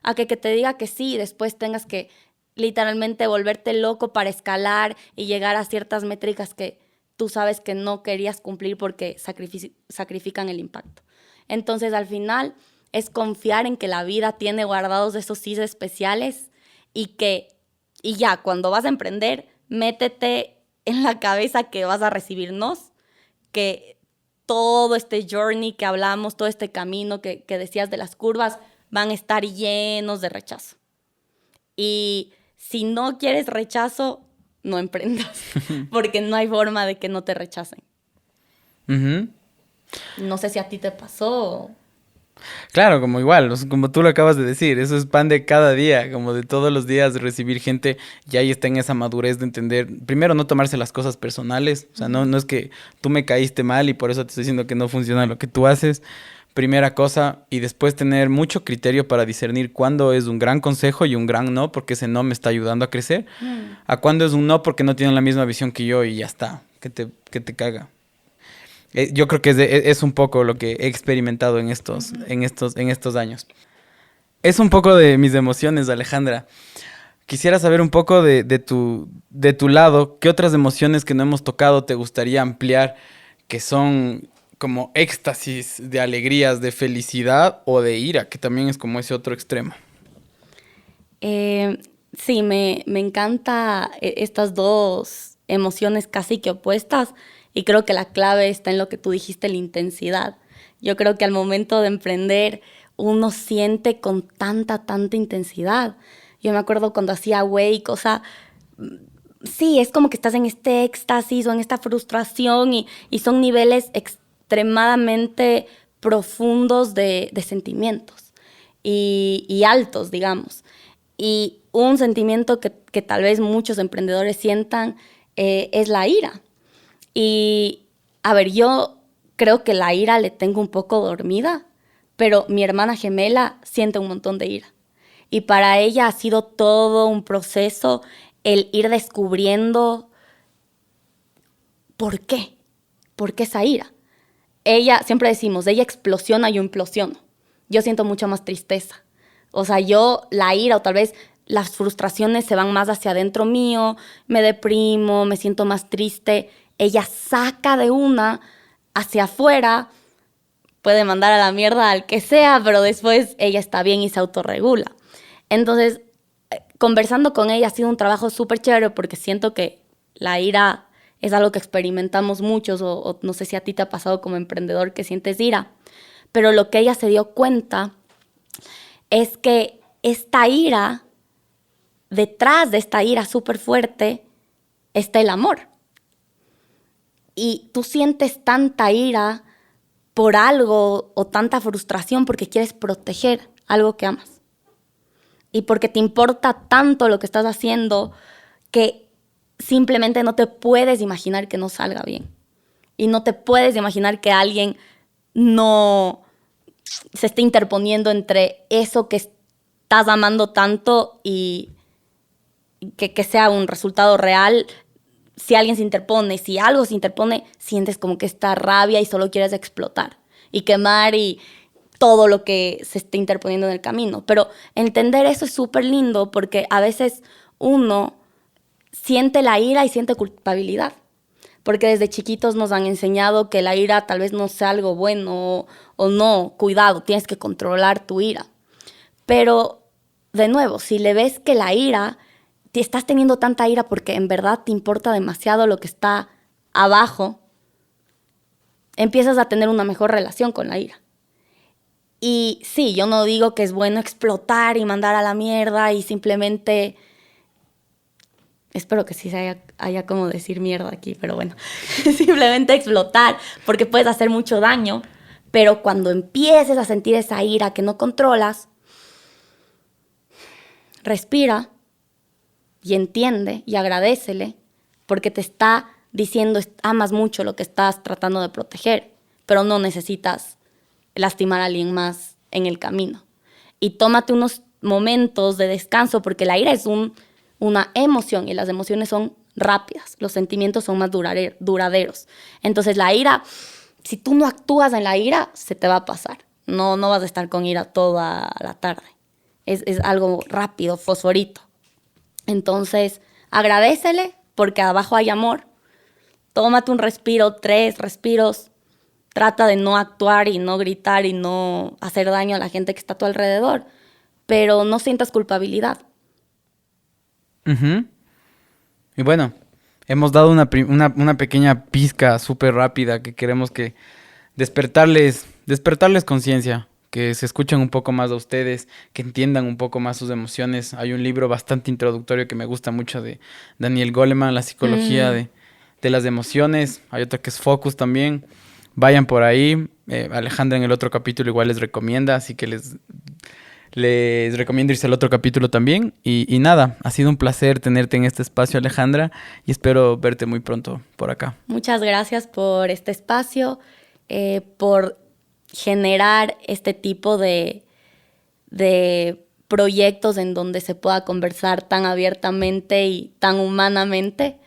a que te diga que sí y después tengas que literalmente volverte loco para escalar y llegar a ciertas métricas que tú sabes que no querías cumplir porque sacrifican el impacto. Entonces, al final, es confiar en que la vida tiene guardados esos sís especiales y ya, cuando vas a emprender, métete en la cabeza que vas a recibir nos, que todo este journey que hablamos, todo este camino que decías de las curvas, van a estar llenos de rechazo. Y si no quieres rechazo, no emprendas, porque no hay forma de que no te rechacen.
Uh-huh.
No sé si a ti te pasó.
Claro, como igual, como tú lo acabas de decir, eso es pan de cada día, como de todos los días recibir gente, y ahí está en esa madurez de entender, primero no tomarse las cosas personales, o sea, no es que tú me caíste mal y por eso te estoy diciendo que no funciona lo que tú haces, primera cosa, y después tener mucho criterio para discernir cuándo es un gran consejo y un gran no, porque ese no me está ayudando a crecer, a cuándo es un no porque no tienen la misma visión que yo y ya está, que te caga. Yo creo que es un poco lo que he experimentado en estos años. Es un poco de mis emociones, Alejandra. Quisiera saber un poco de tu lado, ¿qué otras emociones que no hemos tocado te gustaría ampliar, que son como éxtasis de alegrías, de felicidad o de ira, que también es como ese otro extremo?
Sí, me encanta estas dos emociones casi que opuestas. Y creo que la clave está en lo que tú dijiste, la intensidad. Yo creo que al momento de emprender uno siente con tanta intensidad. Yo me acuerdo cuando hacía Wake, o sea, sí, es como que estás en este éxtasis o en esta frustración y son niveles extremadamente profundos de sentimientos y altos, digamos. Y un sentimiento que tal vez muchos emprendedores sientan es la ira. Y, a ver, yo creo que la ira le tengo un poco dormida, pero mi hermana gemela siente un montón de ira. Y para ella ha sido todo un proceso el ir descubriendo por qué esa ira. Ella, siempre decimos, ella explosiona y yo implosiono. Yo siento mucha más tristeza. O sea, la ira o tal vez las frustraciones se van más hacia adentro mío, me deprimo, me siento más triste. Ella saca de una hacia afuera, puede mandar a la mierda al que sea, pero después ella está bien y se autorregula. Entonces, conversando con ella ha sido un trabajo súper chévere porque siento que la ira es algo que experimentamos muchos o no sé si a ti te ha pasado como emprendedor que sientes ira, pero lo que ella se dio cuenta es que esta ira, detrás de esta ira súper fuerte, está el amor. Y tú sientes tanta ira por algo o tanta frustración porque quieres proteger algo que amas. y porque te importa tanto lo que estás haciendo que simplemente no te puedes imaginar que no salga bien. Y no te puedes imaginar que alguien no se esté interponiendo entre eso que estás amando tanto y que sea un resultado real. Si alguien se interpone, si algo se interpone, sientes como que esta rabia y solo quieres explotar y quemar y todo lo que se esté interponiendo en el camino. Pero entender eso es súper lindo porque a veces uno siente la ira y siente culpabilidad. Porque desde chiquitos nos han enseñado que la ira tal vez no sea algo bueno o no, cuidado, tienes que controlar tu ira. Pero, de nuevo, si le ves que la ira, te estás teniendo tanta ira porque en verdad te importa demasiado lo que está abajo, empiezas a tener una mejor relación con la ira. Y sí, yo no digo que es bueno explotar y mandar a la mierda y simplemente... Espero que sí haya como decir mierda aquí, pero bueno, simplemente explotar, porque puedes hacer mucho daño, pero cuando empieces a sentir esa ira que no controlas, respira y entiende y agradécele, porque te está diciendo amas mucho lo que estás tratando de proteger, pero no necesitas lastimar a alguien más en el camino. Y tómate unos momentos de descanso, porque la ira es una emoción y las emociones son rápidas, los sentimientos son más duraderos. Entonces la ira, si tú no actúas en la ira, se te va a pasar. No vas a estar con ira toda la tarde. Es algo rápido, fosforito. Entonces agradécele porque abajo hay amor. Tómate un respiro, 3 respiros. Trata de no actuar y no gritar y no hacer daño a la gente que está a tu alrededor. Pero no sientas culpabilidad.
Ujú. Y bueno, hemos dado una pequeña pizca súper rápida que queremos que despertarles conciencia, que se escuchen un poco más a ustedes, que entiendan un poco más sus emociones. Hay un libro bastante introductorio que me gusta mucho de Daniel Goleman, La psicología de las emociones. Hay otro que es Focus también. Vayan por ahí. Alejandra en el otro capítulo igual les recomienda, así que les recomiendo irse al otro capítulo también. Y nada, ha sido un placer tenerte en este espacio, Alejandra, y espero verte muy pronto por acá.
Muchas gracias por este espacio, por generar este tipo de proyectos en donde se pueda conversar tan abiertamente y tan humanamente.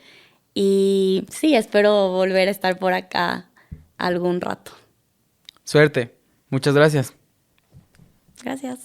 Y sí, espero volver a estar por acá algún rato.
Suerte. Muchas gracias.
Gracias.